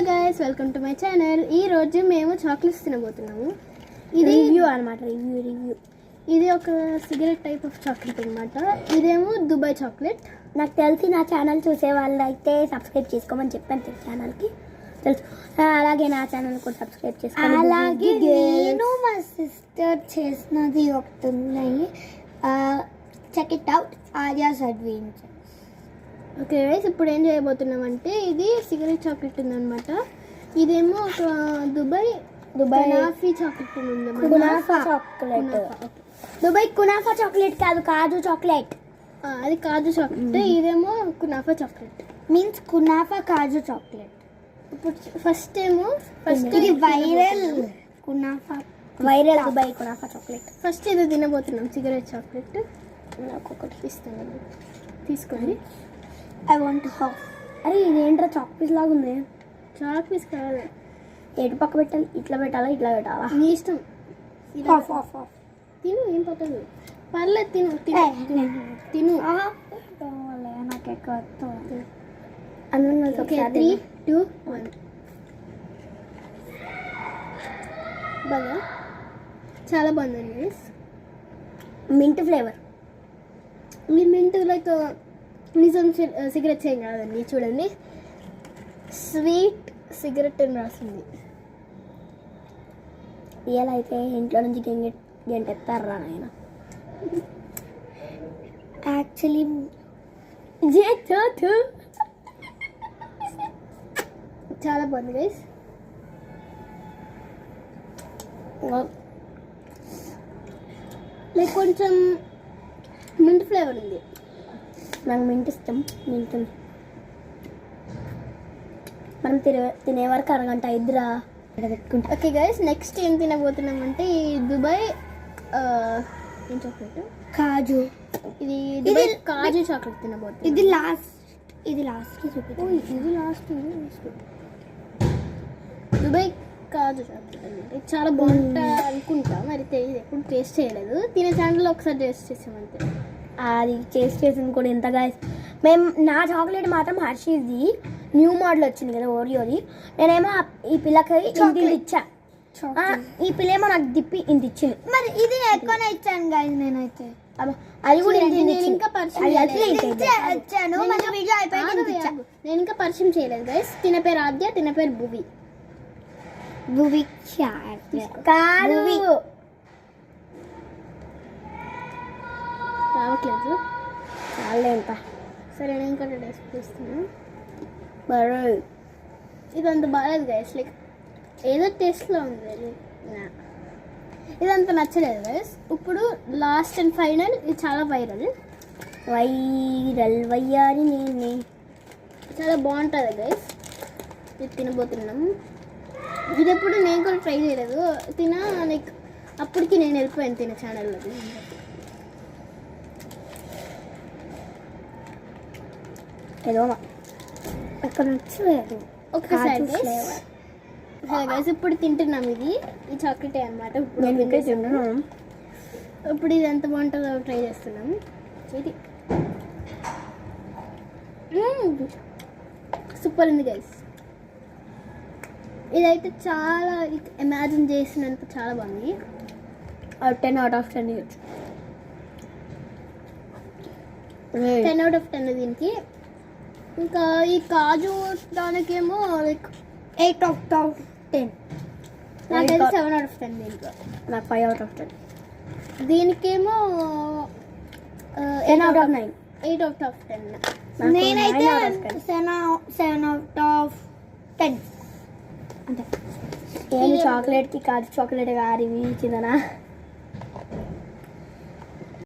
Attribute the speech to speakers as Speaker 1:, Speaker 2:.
Speaker 1: Guys, welcome to my channel. ఈ రోజు మేము చాక్లెట్స్ తినబోతున్నాము. ఇది
Speaker 2: రివ్యూ అనమాట. రివ్యూ
Speaker 1: ఇది ఒక సిగరెట్ టైప్ ఆఫ్ చాక్లెట్ అనమాట. ఇదేమో దుబాయ్ చాక్లెట్.
Speaker 2: నాకు తెలిసి నా ఛానల్ చూసే వాళ్ళు అయితే సబ్స్క్రైబ్ చేసుకోమని చెప్పాను ఛానల్కి తెలుసు. అలాగే నా ఛానల్ కూడా సబ్స్క్రైబ్ చేసుకోండి.
Speaker 3: అలాగే నేను మా సిస్టర్ చేసినది ఒకటి ఉన్నాయి. Check it out, Arya's adventure.
Speaker 1: Okay guys, ఇప్పుడు ఏం చేయబోతున్నాం అంటే ఇది సిగరెట్ చాక్లెట్ ఉందన్నమాట. ఇదేమో ఒక దుబాయ్ కునాఫీ చాక్లెట్ ఉంది.
Speaker 2: Kunafa chocolate. Dubai kunafa chocolate కాదు, కాజు చాక్లెట్.
Speaker 1: అది కాజు చాక్లెట్. ఇదేమో కునాఫా చాక్లెట్.
Speaker 3: మీన్స్ కునాఫా కాజు చాక్లెట్.
Speaker 1: ఇప్పుడు ఫస్ట్
Speaker 3: ఇది viral kunafa,
Speaker 2: viral Dubai kunafa chocolate.
Speaker 1: First ఇది తినబోతున్నాం సిగరెట్ చాక్లెట్. నాకు ఒకటి ఇస్తాను, తీసుకోండి.
Speaker 3: I van't Hoff.
Speaker 2: అరే ఇదేంట్రా చాక్ పీస్ లాగా ఉంది.
Speaker 1: చాక్ పీస్ కావాలి.
Speaker 2: ఎటు పక్క పెట్టాలి? ఇట్లా పెట్టాలా ఇట్లా పెట్టాలా?
Speaker 1: నీ ఇష్టం.
Speaker 3: హాఫ్ హాఫ్ హాఫ్
Speaker 1: తిను, ఏం పట్టదు. పర్లేదు, తిను తిను తిను.
Speaker 3: నాకు ఎక్కువ
Speaker 1: ఓకే, 3, 2, 1. బాగా చాలా బాగుందండి.
Speaker 2: Mint flavour.
Speaker 1: ఈ మింట్ లైక్ నిజం సిగరెట్స్ ఏం కాదండి. చూడండి, స్వీట్ సిగరెట్ అని రాసింది.
Speaker 2: రియల్ అయితే ఇంట్లో నుంచి గంటెత్తారా నాయన.
Speaker 3: యాక్చువల్లీ
Speaker 1: చాలా బాగుంది గైస్. లైక్ కొంచెం మింట్ ఫ్లేవర్ ఉంది.
Speaker 2: నాకు మింట్ ఇష్టం. మింట్ మనం తినే వరకు అరగంట ఇద్దరా పెట్టుకుంటా.
Speaker 1: ఓకే గైస్, నెక్స్ట్ ఏం తినబోతున్నామంటే ఈ దుబాయ్ ఏం చాక్లెట్,
Speaker 3: కాజు.
Speaker 1: ఇది దుబాయ్ కాజు చాక్లెట్ తినబోతున్నాం.
Speaker 3: ఇది లాస్ట్ చూపిస్తాను.
Speaker 1: ఇది లాస్ట్ దుబాయ్ కాజు చాక్లెట్ అనమాట. ఇది చాలా బాగుంటుంది అనుకుంటా, మరి తెలియదు, ఎప్పుడు టేస్ట్ చేయలేదు. తినే ఛానల్లో ఒకసారి టేస్ట్ చేసామంతే.
Speaker 2: అది చేసింది కూడా ఎంత గాయస్. మేము నా చాక్లెట్ మాత్రం హర్షీది న్యూ మోడల్ వచ్చింది కదా, ఓరియోది. నేనేమో ఈ పిల్లకి ఇంటి ఇచ్చా. ఈ పిల్ల ఏమో నాకు దిప్పి ఇంటి ఇచ్చింది.
Speaker 3: మరి ఇది ఎక్కువనే ఇచ్చాను గాయస్ నేనైతే.
Speaker 2: అది కూడా
Speaker 1: నేను ఇంకా పరిచయం
Speaker 3: ఇచ్చాను. మన వీడియో అయిపోయాక
Speaker 1: నేను ఇంకా పరిచయం చేయలేదు గైస్. తిన పేరు ఆద్య, తిన పేరు భువి.
Speaker 3: భువి
Speaker 2: కాదు,
Speaker 1: రావట్లేదు.
Speaker 2: చాలా ఎంత.
Speaker 1: సరే, నేను ఇంకా టేస్ట్ చేస్తున్నాను.
Speaker 2: బర్రె
Speaker 1: ఇది అంత బాగాలేదు గైస్. లైక్ ఏదో టేస్ట్లో ఉంది. ఇదంత నచ్చలేదు గైస్. ఇప్పుడు లాస్ట్ అండ్ ఫైనల్, ఇది చాలా వైరల్
Speaker 2: వయ్యారి నేనే.
Speaker 1: చాలా బాగుంటుంది గైస్. ఇది తినబోతున్నాం. ఇది ఎప్పుడు నేను కూడా ట్రై చేయలేదు. లైక్ అప్పటికి నేను వెళ్ళిపోయాను తిన ఛానల్లోకి.
Speaker 2: ఏదో
Speaker 3: అక్కడ నచ్చలేదు
Speaker 1: ఒక్కసారి గైస్ ఇప్పుడు తింటున్నాం. ఈ చాక్లెట్ అనమాట. ఇప్పుడు ఇది ఎంత బాగుంటుందో ట్రై చేస్తున్నాం. ఇది సూపర్ ఉంది గైస్. ఇదైతే చాలా ఇమాజిన్ చేసినంత చాలా బాగుంది.
Speaker 2: 10 out of 10 ఇవ్వచ్చు.
Speaker 1: 10 out of 10 దీనికి. ఇంకా ఈ కాజు దానికేమో లైక్
Speaker 3: 8 out of 10.
Speaker 1: నాకైతే 7 out of 10 దీనికి.
Speaker 2: నాకు 5 out of 10.
Speaker 1: దీనికేమో
Speaker 2: 10 out of 9.
Speaker 1: 8 out of 10.
Speaker 3: నేనైతే 7 out of 10 అంటే.
Speaker 2: ఏం చాక్లెట్కి కాజు చాక్లెట్ గారి ఇచ్చిందనా?